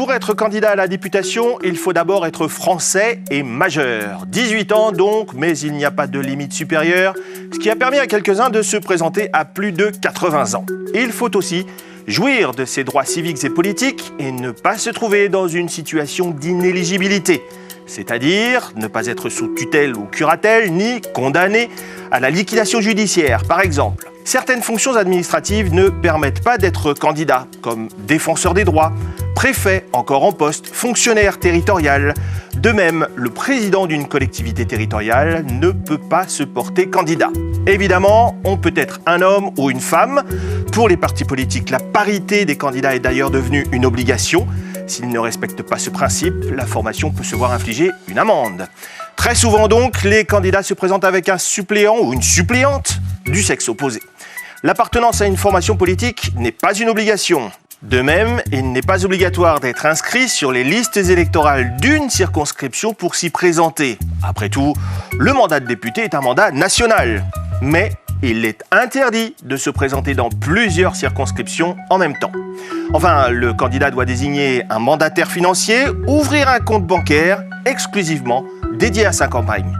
Pour être candidat à la députation, il faut d'abord être français et majeur. 18 ans donc, mais il n'y a pas de limite supérieure, ce qui a permis à quelques-uns de se présenter à plus de 80 ans. Il faut aussi jouir de ses droits civiques et politiques et ne pas se trouver dans une situation d'inéligibilité. C'est-à-dire ne pas être sous tutelle ou curatelle, ni condamné à la liquidation judiciaire, par exemple. Certaines fonctions administratives ne permettent pas d'être candidat, comme défenseur des droits, préfet encore en poste, fonctionnaire territorial. De même, le président d'une collectivité territoriale ne peut pas se porter candidat. Évidemment, on peut être un homme ou une femme. Pour les partis politiques, la parité des candidats est d'ailleurs devenue une obligation. S'ils ne respectent pas ce principe, la formation peut se voir infliger une amende. Très souvent donc, les candidats se présentent avec un suppléant ou une suppléante du sexe opposé. L'appartenance à une formation politique n'est pas une obligation. De même, il n'est pas obligatoire d'être inscrit sur les listes électorales d'une circonscription pour s'y présenter. Après tout, le mandat de député est un mandat national. Mais il est interdit de se présenter dans plusieurs circonscriptions en même temps. Enfin, le candidat doit désigner un mandataire financier, ouvrir un compte bancaire exclusivement dédié à sa campagne.